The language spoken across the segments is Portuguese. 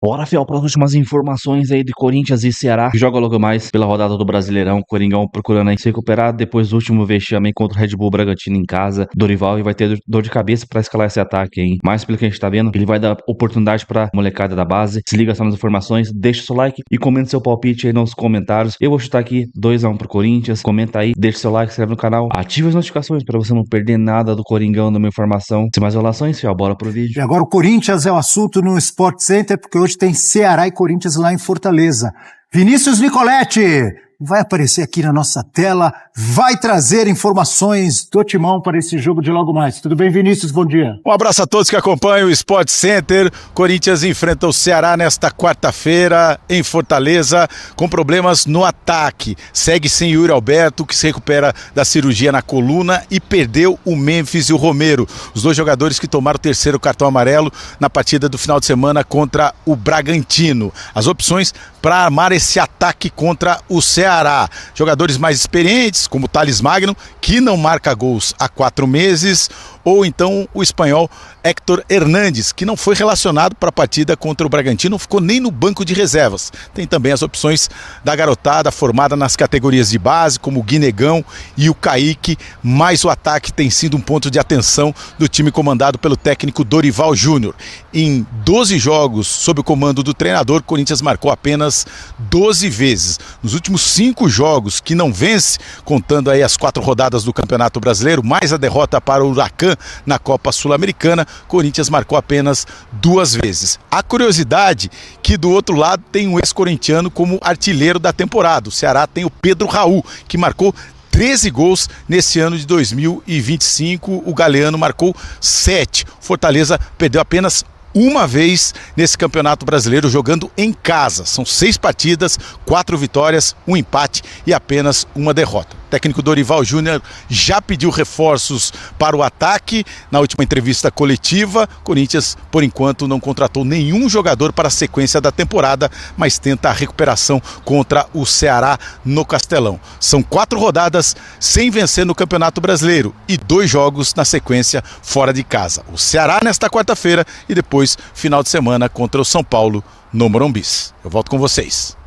Bora, fiel, para as últimas informações aí de Corinthians e Ceará, que joga logo mais pela rodada do Brasileirão. Coringão procurando aí se recuperar depois do último vexame contra o Red Bull Bragantino em casa. Dorival vai ter dor de cabeça pra escalar esse ataque, hein? Mas pelo que a gente tá vendo, ele vai dar oportunidade pra molecada da base. Se liga só nas informações, deixa o seu like e comenta seu palpite aí nos comentários. Eu vou chutar aqui 2-1 pro Corinthians. Comenta aí, deixa seu like, se inscreve no canal, ativa as notificações pra você não perder nada do Coringão, numa informação. Sem mais enrolações, fiel, bora pro vídeo. E agora o Corinthians é o assunto no Sport Center, porque hoje tem Ceará e Corinthians lá em Fortaleza. Vinícius Nicoletti vai aparecer aqui na nossa tela, vai trazer informações do Timão para esse jogo de logo mais. Tudo bem, Vinícius? Bom dia. Um abraço a todos que acompanham o Sport Center. Corinthians enfrenta o Ceará nesta quarta-feira em Fortaleza, com problemas no ataque. Segue sem Yuri Alberto, que se recupera da cirurgia na coluna, e perdeu o Memphis e o Romero, os dois jogadores que tomaram o terceiro cartão amarelo na partida do final de semana contra o Bragantino. As opções para armar esse ataque contra o Ceará: jogadores mais experientes, como o Thales Magno, que não marca gols há 4 meses, ou então o espanhol Héctor Hernández, que não foi relacionado para a partida contra o Bragantino, não ficou nem no banco de reservas. Tem também as opções da garotada formada nas categorias de base, como o Guinegão e o Kaique, mas o ataque tem sido um ponto de atenção do time comandado pelo técnico Dorival Júnior. Em 12 jogos sob o comando do treinador, o Corinthians marcou apenas 12 vezes. Nos últimos 5 jogos que não vence, contando aí as 4 rodadas do Campeonato Brasileiro, mais a derrota para o Huracan na Copa Sul-Americana, Corinthians marcou apenas 2 vezes. A curiosidade que do outro lado tem um ex-corintiano como artilheiro da temporada. O Ceará tem o Pedro Raul, que marcou 13 gols nesse ano de 2025, o Galeano marcou 7. Fortaleza perdeu apenas uma vez nesse Campeonato Brasileiro jogando em casa. São 6 partidas, 4 vitórias, 1 empate e apenas 1 derrota. O técnico Dorival Júnior já pediu reforços para o ataque. Na última entrevista coletiva, Corinthians, por enquanto, não contratou nenhum jogador para a sequência da temporada, mas tenta a recuperação contra o Ceará no Castelão. São 4 rodadas sem vencer no Campeonato Brasileiro e 2 jogos na sequência fora de casa. O Ceará nesta quarta-feira e depois final de semana contra o São Paulo no Morumbi. Eu volto com vocês.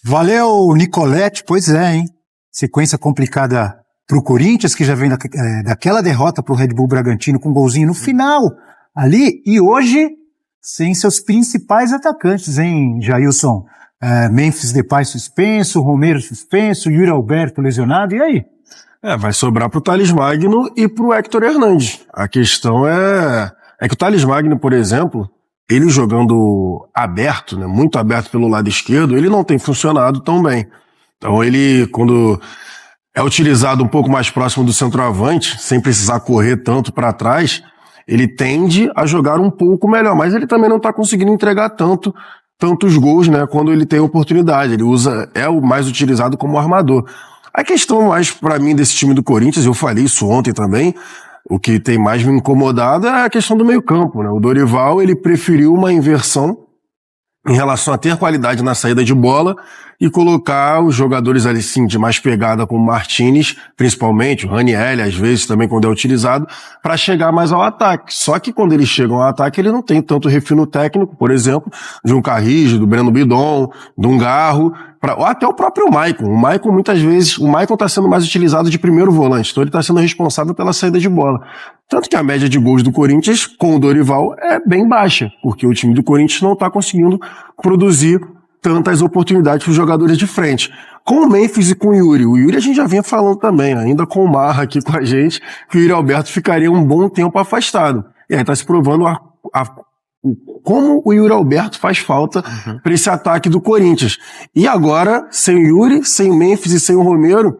Valeu, Nicoletti. Pois é, hein? Sequência complicada pro Corinthians, que já vem daquela derrota pro Red Bull Bragantino com um golzinho no final ali, e hoje sem seus principais atacantes, hein, Jailson? Memphis Depay suspenso, Romero suspenso, Yuri Alberto lesionado, e aí? Vai sobrar pro Thales Magno e pro Héctor Hernández. A questão é que o Thales Magno, por exemplo, ele jogando aberto, né, muito aberto pelo lado esquerdo, ele não tem funcionado tão bem. Então ele, quando é utilizado um pouco mais próximo do centroavante, sem precisar correr tanto para trás, ele tende a jogar um pouco melhor, mas ele também não está conseguindo entregar tantos gols, né, quando ele tem oportunidade. Ele é o mais utilizado como armador. A questão mais para mim desse time do Corinthians, eu falei isso ontem também, o que tem mais me incomodado é a questão do meio-campo, né? O Dorival, ele preferiu uma inversão em relação a ter qualidade na saída de bola e colocar os jogadores ali sim de mais pegada como o Martínez, principalmente, o Ranieri, às vezes também quando é utilizado, para chegar mais ao ataque. Só que quando eles chegam ao ataque, ele não tem tanto refino técnico, por exemplo, de um Carrijo, do Breno Bidon, de um Garro, ou até o próprio Maicon. O Maicon, muitas vezes, o Maicon está sendo mais utilizado de primeiro volante, então ele está sendo responsável pela saída de bola. Tanto que a média de gols do Corinthians com o Dorival é bem baixa, porque o time do Corinthians não está conseguindo produzir tantas oportunidades para os jogadores de frente. Com o Memphis e com o Yuri a gente já vinha falando também, ainda com o Marra aqui com a gente, que o Yuri Alberto ficaria um bom tempo afastado. E aí está se provando como o Yuri Alberto faz falta para esse ataque do Corinthians. E agora, sem o Yuri, sem o Memphis e sem o Romero,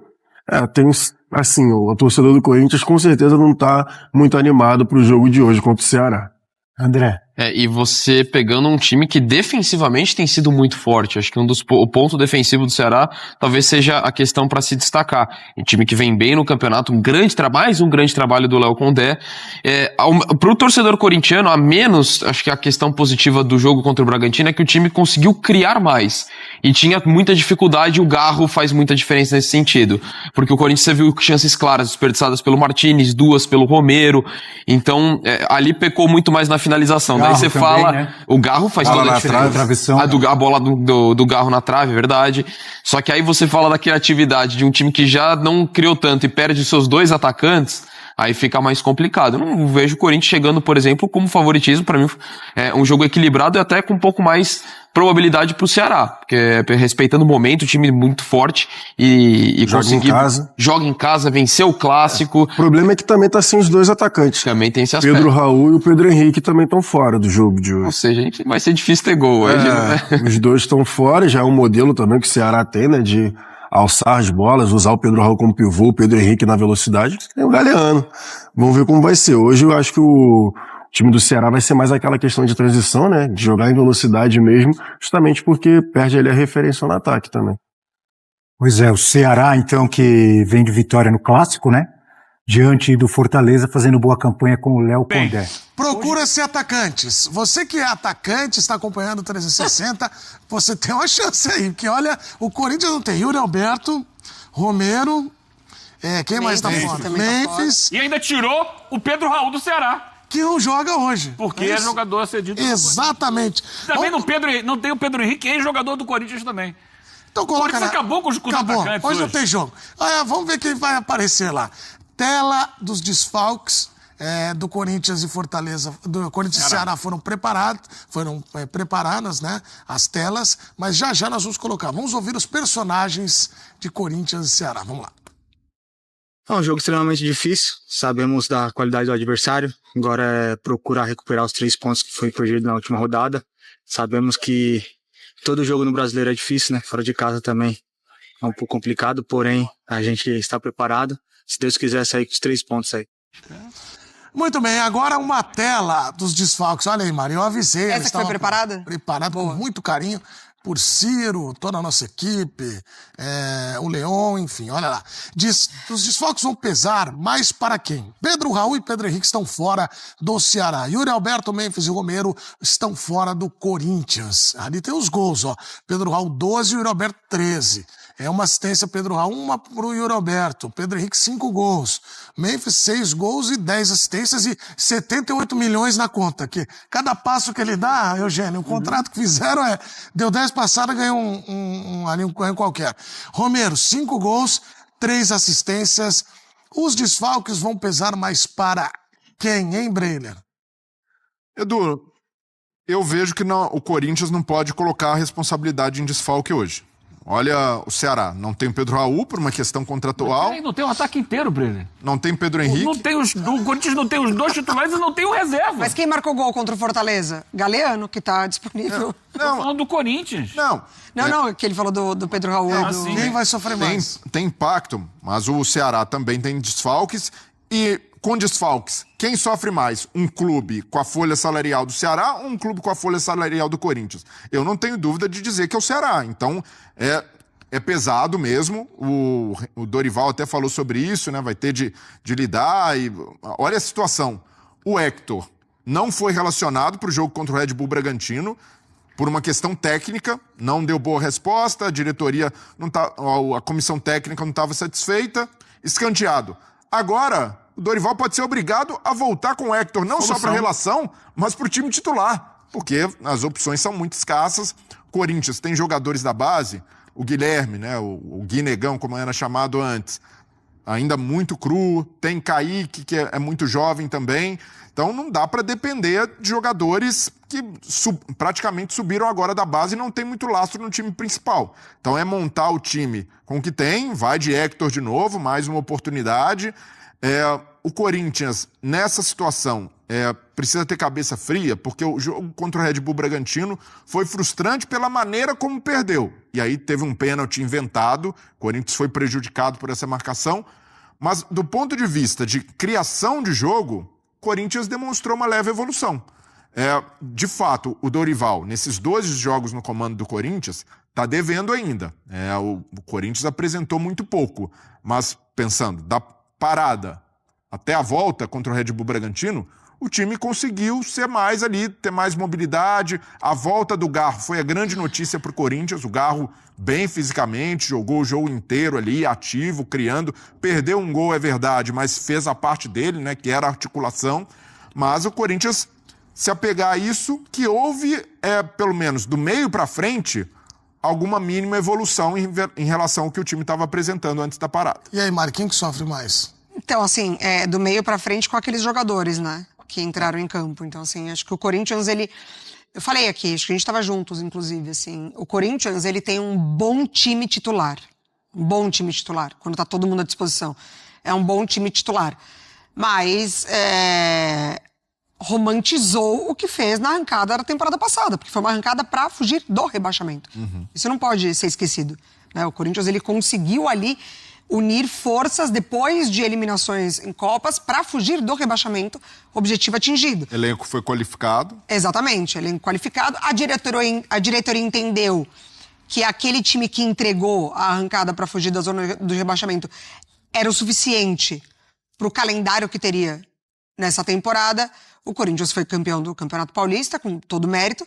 assim, o torcedor do Corinthians com certeza não está muito animado para o jogo de hoje contra o Ceará. André. E você pegando um time que defensivamente tem sido muito forte. Acho que o ponto defensivo do Ceará talvez seja a questão para se destacar. Um time que vem bem no campeonato, mais um grande trabalho do Léo Condé. Para o torcedor corintiano, a menos, acho que a questão positiva do jogo contra o Bragantino é que o time conseguiu criar mais. e tinha muita dificuldade, o Garro faz muita diferença nesse sentido, porque o Corinthians, você viu chances claras desperdiçadas pelo Martínez, 2 pelo Romero, então ali pecou muito mais na finalização. Garro Daí você também, fala, né? o Garro faz Bola toda a na diferença. travessão. A bola do Garro na trave, é verdade. Só que aí você fala da criatividade de um time que já não criou tanto e perde seus 2 atacantes, aí fica mais complicado. Eu não vejo o Corinthians chegando, por exemplo, como favoritismo. Pra mim é um jogo equilibrado e até com um pouco mais probabilidade pro Ceará, porque respeitando o momento, o time muito forte e Joga conseguir... em casa. Joga em casa, venceu o clássico. O problema é que também tá sem os 2 atacantes. Também tem esse aspecto. Pedro Raul e o Pedro Henrique também estão fora do jogo de Ou hoje. seja, vai ser difícil ter gol hoje, né? Os 2 estão fora, já é um modelo também que o Ceará tem, né, de alçar as bolas, usar o Pedro Raul como pivô, o Pedro Henrique na velocidade. Tem o Galeano. Vamos ver como vai ser. Hoje eu acho que o time do Ceará vai ser mais aquela questão de transição, né, de jogar em velocidade mesmo, justamente porque perde ali a referência no ataque também. Pois é, o Ceará, então, que vem de vitória no Clássico, né? Diante do Fortaleza, fazendo boa campanha com o Léo Condé. Procura-se atacantes. Você que é atacante, está acompanhando o 360, você tem uma chance aí. Porque olha, o Corinthians não tem Yuri Alberto, Romero, quem mais tá fora? Memphis, E ainda tirou o Pedro Raul do Ceará. que não joga hoje. Porque é isso? jogador cedido. Exatamente. Também Vamos- não tem o Pedro Henrique, ex-jogador do Corinthians também. Então coloca Corinthians acabou com os Acabou. atacantes Hoje não hoje. tem jogo. Vamos ver quem vai aparecer lá. Tela dos desfalques do Corinthians e Fortaleza, do Corinthians e Ceará foram preparadas, né, as telas, mas já nós vamos colocar. Vamos ouvir os personagens de Corinthians e Ceará. Vamos lá. É um jogo extremamente difícil, sabemos da qualidade do adversário, agora é procurar recuperar os 3 pontos que foi perdido na última rodada. Sabemos que todo jogo no Brasileiro é difícil, né? Fora de casa também é um pouco complicado, porém a gente está preparado. Se Deus quiser sair com os 3 pontos aí. Muito bem, agora uma tela dos desfalques. Olha aí, Mário, eu avisei. Essa eles que foi estavam preparada? Preparado com muito carinho por Ciro, toda a nossa equipe, o Leon, enfim, olha lá. Os desfalques vão pesar mais para quem? Pedro Raul e Pedro Henrique estão fora do Ceará. Yuri Alberto, Memphis e Romero estão fora do Corinthians. Ali tem os gols, ó. Pedro Raul 12 e Yuri Alberto 13. É uma assistência Pedro Raul, uma pro Yuri Alberto. Pedro Henrique, 5 gols. Memphis, 6 gols e 10 assistências e 78 milhões na conta. Que cada passo que ele dá, Eugênio, o contrato que fizeram deu 10 passadas, ganhou um ganho qualquer. Romero, 5 gols, 3 assistências. Os desfalques vão pesar mais para quem, hein, Breiner? Edu, eu vejo que o Corinthians não pode colocar a responsabilidade em desfalque hoje. Olha o Ceará, não tem o Pedro Raul por uma questão contratual. Peraí, não tem um ataque inteiro, Brenner. Não tem Pedro Henrique. O Corinthians não tem os 2 titulares e não tem o reserva. Mas quem marcou gol contra o Fortaleza? Galeano, que tá disponível. Tô falando do Corinthians. Não, que ele falou do Pedro Raul. Quem vai sofrer mais? Tem impacto, mas o Ceará também tem desfalques. E com desfalques, quem sofre mais? Um clube com a folha salarial do Ceará ou um clube com a folha salarial do Corinthians? Eu não tenho dúvida de dizer que é o Ceará. Então, é pesado mesmo. O Dorival até falou sobre isso, né? Vai ter de lidar. E olha a situação. O Héctor não foi relacionado para o jogo contra o Red Bull Bragantino por uma questão técnica, não deu boa resposta, a diretoria a comissão técnica não estava satisfeita, escanteado. Agora, o Dorival pode ser obrigado a voltar com o Héctor, não só para a relação, mas para o time titular, porque as opções são muito escassas. Corinthians tem jogadores da base, o Guilherme, né, o Guinegão, como era chamado antes, ainda muito cru, tem Kaique, que é muito jovem também, então não dá para depender de jogadores que praticamente subiram agora da base e não tem muito lastro no time principal. Então é montar o time com o que tem, vai de Héctor de novo, mais uma oportunidade. O Corinthians, nessa situação, precisa ter cabeça fria, porque o jogo contra o Red Bull Bragantino foi frustrante pela maneira como perdeu. E aí teve um pênalti inventado, o Corinthians foi prejudicado por essa marcação, mas do ponto de vista de criação de jogo, o Corinthians demonstrou uma leve evolução. De fato, o Dorival, nesses 12 jogos no comando do Corinthians, está devendo ainda. O Corinthians apresentou muito pouco, mas pensando, da parada até a volta contra o Red Bull Bragantino, o time conseguiu ser mais ali, ter mais mobilidade. A volta do Garro foi a grande notícia para o Corinthians. O Garro bem fisicamente, jogou o jogo inteiro ali, ativo, criando. Perdeu um gol, é verdade, mas fez a parte dele, né, que era a articulação. Mas o Corinthians se apegar a isso, que houve, pelo menos do meio para frente, alguma mínima evolução em relação ao que o time estava apresentando antes da parada. E aí, Mari, quem que sofre mais? Então, assim, do meio pra frente com aqueles jogadores, né? Que entraram em campo. Então, assim, acho que o Corinthians, ele... Eu falei aqui, acho que a gente tava juntos, inclusive, assim. O Corinthians, ele tem um bom time titular. Um bom time titular, quando tá todo mundo à disposição. É um bom time titular. Mas, romantizou o que fez na arrancada da temporada passada, porque foi uma arrancada pra fugir do rebaixamento. Isso não pode ser esquecido, né? O Corinthians, ele conseguiu ali unir forças depois de eliminações em Copas para fugir do rebaixamento, objetivo atingido. Elenco foi qualificado. Exatamente, elenco qualificado. A diretoria entendeu que aquele time que entregou a arrancada para fugir da zona do rebaixamento era o suficiente para o calendário que teria nessa temporada. O Corinthians foi campeão do Campeonato Paulista, com todo mérito.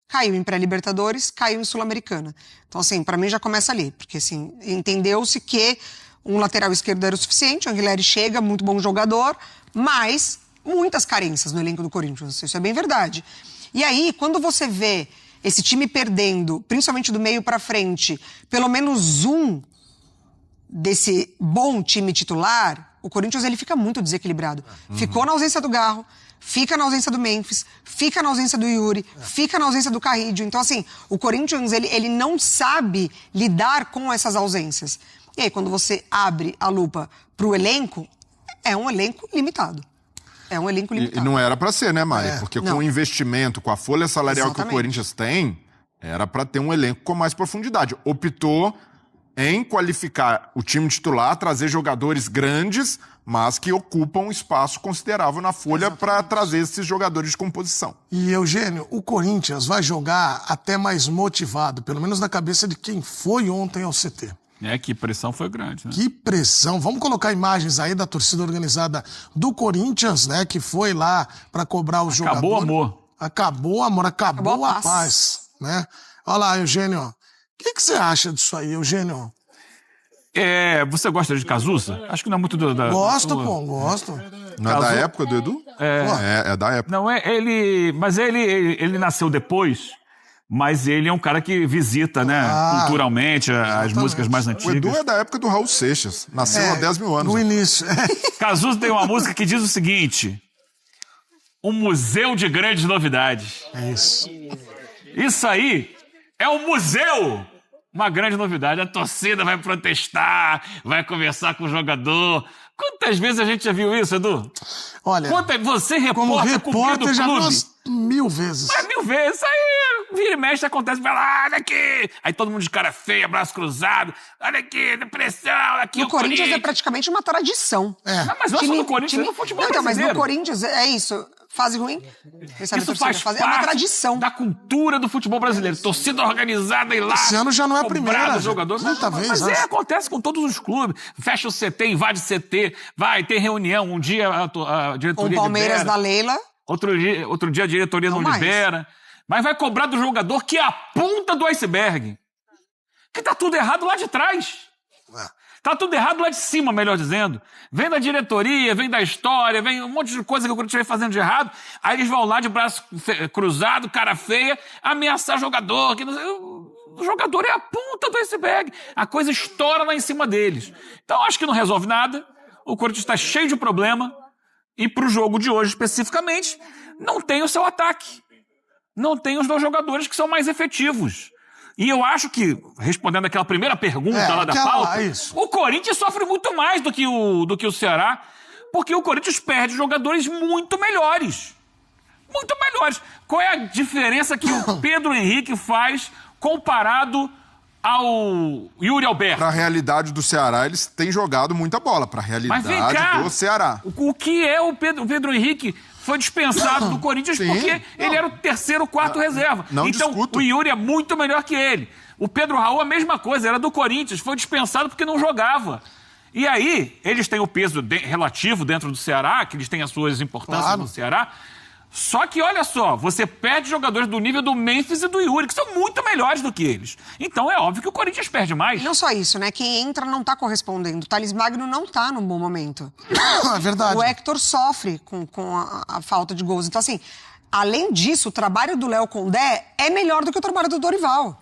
Caiu em pré-Libertadores, caiu em Sul-Americana. Então, assim, pra mim já começa ali. Porque, assim, entendeu-se que um lateral esquerdo era o suficiente, o Anguilleri chega, muito bom jogador, mas muitas carências no elenco do Corinthians. Isso é bem verdade. E aí, quando você vê esse time perdendo, principalmente do meio pra frente, pelo menos um desse bom time titular, o Corinthians, ele fica muito desequilibrado. Ficou na ausência do Garro, fica na ausência do Memphis, fica na ausência do Yuri, fica na ausência do Carrídio. Então, assim, o Corinthians, ele não sabe lidar com essas ausências. E aí, quando você abre a lupa pro elenco, é um elenco limitado. É um elenco limitado. E não era pra ser, né, Mari? Porque com o investimento, com a folha salarial Exatamente. que o Corinthians tem, era pra ter um elenco com mais profundidade. Optou em qualificar o time titular, trazer jogadores grandes, mas que ocupam um espaço considerável na folha para trazer esses jogadores de composição. E, Eugênio, o Corinthians vai jogar até mais motivado, pelo menos na cabeça de quem foi ontem ao CT. Que pressão foi grande, né? Que pressão. Vamos colocar imagens aí da torcida organizada do Corinthians, né, que foi lá para cobrar os jogadores. Acabou o amor. Acabou o amor, acabou a paz, né? Olha lá, Eugênio. O que você acha disso aí, Eugênio? Você gosta de Cazuza? Acho que não é muito da Gosto, pô, gosto. Não é da época do Edu? É da época. Não, mas ele nasceu depois, mas ele é um cara que visita, né, culturalmente, as músicas mais antigas. O Edu é da época do Raul Seixas. Nasceu há 10 mil anos. No início. Cazuza tem uma música que diz o seguinte: um museu de grandes novidades. É isso. Isso aí é um museu! Uma grande novidade. A torcida vai protestar, vai conversar com o jogador. Quantas vezes a gente já viu isso, Edu? Olha, você, como repórter já viu clube, umas 1000 vezes. Mas 1000 vezes. Isso aí, vira e mexe, acontece. Vai lá, olha aqui. Aí todo mundo de cara feia, braço cruzado. Olha aqui, depressão, aqui No Corinthians é praticamente uma tradição. Não, mas não é só no Corinthians, é no futebol Não, mas brasileiro. no Corinthians é isso. Fase ruim. Isso faz parte é uma tradição da cultura do futebol brasileiro. Torcida organizada e lá. Esse ano já não é a cobrar primeira. do jogador. Quinta vez, Mas acho. acontece com todos os clubes. Fecha o CT, invade o CT, vai ter reunião. Um dia a diretoria com o Palmeiras libera, da Leila. outro dia a diretoria não libera. Mas vai cobrar do jogador que é a ponta do iceberg. Que tá tudo errado lá de trás. Tá tudo errado lá de cima, melhor dizendo. Vem da diretoria, vem da história, vem um monte de coisa que o Corinthians vem fazendo de errado. Aí eles vão lá de braço cruzado, cara feia, ameaçar jogador. O jogador é a ponta do iceberg. A coisa estoura lá em cima deles. Então acho que não resolve nada. O Corinthians está cheio de problema. E pro jogo de hoje, especificamente, não tem o seu ataque. Não tem os dois jogadores que são mais efetivos. E eu acho que, respondendo aquela primeira pergunta lá da pauta, o Corinthians sofre muito mais do que o Ceará, porque o Corinthians perde jogadores muito melhores. Muito melhores. Qual é a diferença que o Pedro Henrique faz comparado ao Yuri Alberto? Para a realidade do Ceará, eles têm jogado muita bola. Para a realidade do Ceará. O que é o Pedro Henrique? Foi dispensado do Corinthians porque ele era o terceiro, quarto reserva. Então, discuto. O Yuri é muito melhor que ele. O Pedro Raul, a mesma coisa, era do Corinthians, foi dispensado porque não jogava. E aí, eles têm o peso relativo dentro do Ceará, que eles têm as suas importâncias no Ceará. Só que, olha só, você perde jogadores do nível do Memphis e do Yuri, que são muito melhores do que eles. Então é óbvio que o Corinthians perde mais. E não só isso, né? Quem entra não tá correspondendo. O Thales Magno não tá num bom momento. É verdade. O Hector sofre com a falta de gols. Então, assim, além disso, o trabalho do Léo Condé é melhor do que o trabalho do Dorival.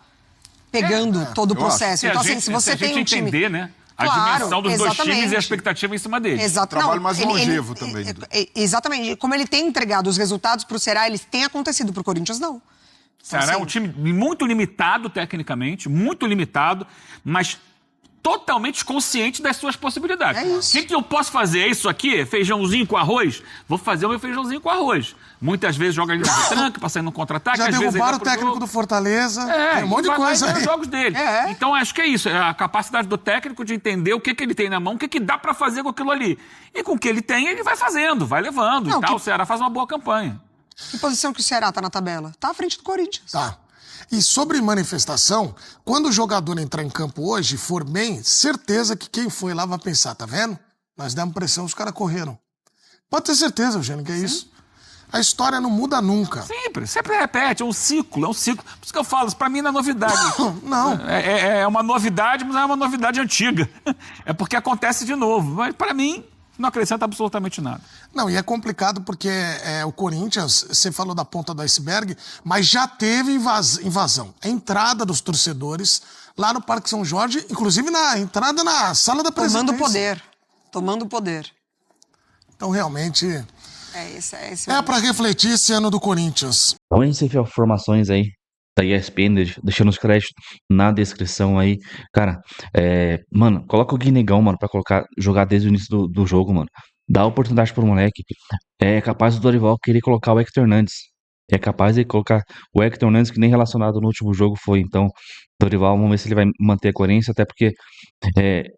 Pegando todo o processo. Então, assim, se você tem um time... entender, né? A Claro, dimensão dos dois exatamente. times e a expectativa em cima deles. Exato. Trabalho Não, mais longevo também. Exatamente. Como ele tem entregado os resultados pro Ceará, eles têm acontecido. Pro Corinthians, não. O Ceará é um time muito limitado tecnicamente, muito limitado, mas totalmente consciente das suas possibilidades. É isso. O que eu posso fazer? É isso aqui? Feijãozinho com arroz? Vou fazer o meu feijãozinho com arroz. Muitas vezes joga ali no tranco pra sair no contra-ataque. Já às vezes derrubaram ele o dá pro técnico jogo. do Fortaleza. Tem um monte de vai coisa nos aí. jogos dele. Então acho que é isso. É a capacidade do técnico de entender o que ele tem na mão, o que dá pra fazer com aquilo ali. E com o que ele tem, ele vai fazendo, vai levando Não, e tal. O Ceará faz uma boa campanha. Que posição que o Ceará tá na tabela? Tá à frente do Corinthians. Tá. E sobre manifestação, quando o jogador entrar em campo hoje e for bem, certeza que quem foi lá vai pensar, tá vendo? Nós demos pressão, os caras correram. Pode ter certeza, Eugênio, que é isso. A história não muda nunca. Sempre repete, é um ciclo, Por isso que eu falo, isso pra mim não é novidade. Não. É uma novidade, mas não é uma novidade antiga. É porque acontece de novo. Mas pra mim, não acrescenta absolutamente nada. Não, e é complicado porque o Corinthians, você falou da ponta do iceberg, mas já teve invasão. A entrada dos torcedores lá no Parque São Jorge, inclusive na entrada na sala da presidência. Tomando poder. Então, realmente, Esse é para refletir esse ano do Corinthians. Então, esse informações aí da ESPN, deixando os créditos na descrição aí. Cara, mano, coloca o Guinegão, mano, pra jogar desde o início do jogo, mano. Dá oportunidade pro moleque. É capaz do Dorival querer colocar o Hector Hernandes. É capaz de colocar o Hector Hernandes, que nem relacionado no último jogo foi. Então, Dorival, vamos ver se ele vai manter a coerência, até porque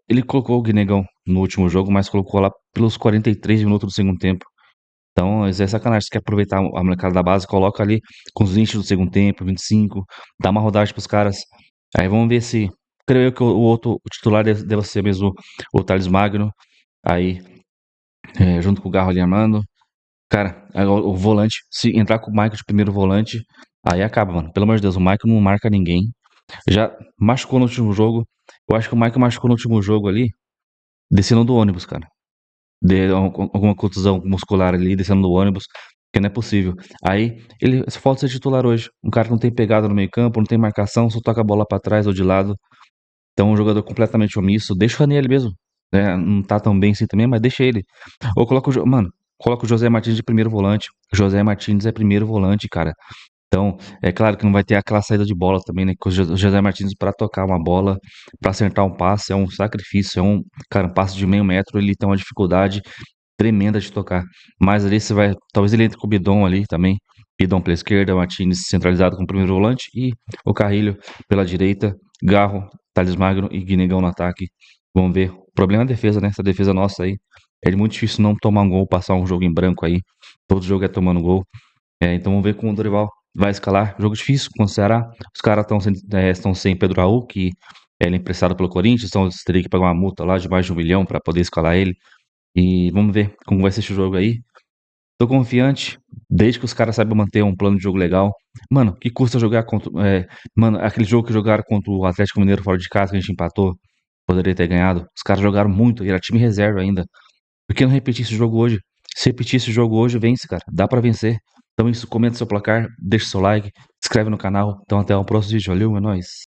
ele colocou o Guinegão no último jogo, mas colocou lá pelos 43 minutos do segundo tempo. Então, isso é sacanagem. Se quer aproveitar a molecada da base, coloca ali com os 20 do segundo tempo, 25, dá uma rodagem pros caras. Aí vamos ver se. Creio eu que o titular deve ser mesmo o Thales Magno. Aí, junto com o Garro ali armando. Cara, o volante, se entrar com o Michael de primeiro volante, aí acaba, mano. Pelo amor de Deus, o Michael não marca ninguém. Já machucou no último jogo. Eu acho que o Michael machucou no último jogo ali, descendo do ônibus, cara. Alguma contusão muscular ali, descendo do ônibus, que não é possível. Aí, ele só falta ser titular hoje. Um cara que não tem pegada no meio campo, não tem marcação, só toca a bola pra trás ou de lado. Então, um jogador completamente omisso. Deixa o Ranieri mesmo. Não tá tão bem assim também, mas deixa ele. Ou coloca o José Martins de primeiro volante. O José Martins é primeiro volante, cara. Então, é claro que não vai ter aquela saída de bola também, né? Com o José Martins, para tocar uma bola, para acertar um passe, é um sacrifício. Um passe de meio metro, ele tem uma dificuldade tremenda de tocar. Mas ali talvez ele entre com o Bidon ali também. Bidon pela esquerda, Martins centralizado com o primeiro volante e o Carrilho pela direita, Garro, Thales Magno e Guinegão no ataque. Vamos ver. O problema é a defesa, né? Essa defesa nossa aí. É muito difícil não tomar um gol, passar um jogo em branco aí. Todo jogo é tomando gol. Então vamos ver como o Dorival vai escalar. Jogo difícil com o Ceará. Os caras estão sem Pedro Raul, que ele é emprestado pelo Corinthians, então eles teriam que pagar uma multa lá de mais de 1 milhão para poder escalar ele. E vamos ver como vai ser esse jogo aí. Tô confiante, desde que os caras saibam manter um plano de jogo legal. Mano, que custa jogar contra... mano, aquele jogo que jogaram contra o Atlético Mineiro fora de casa, que a gente empatou, poderia ter ganhado. Os caras jogaram muito, e era time reserva ainda. Por que não repetir esse jogo hoje? Se repetir esse jogo hoje, vence, cara. Dá pra vencer. Então isso, comenta seu placar, deixa seu like, inscreve no canal. Então até o próximo vídeo. Valeu, é nóis.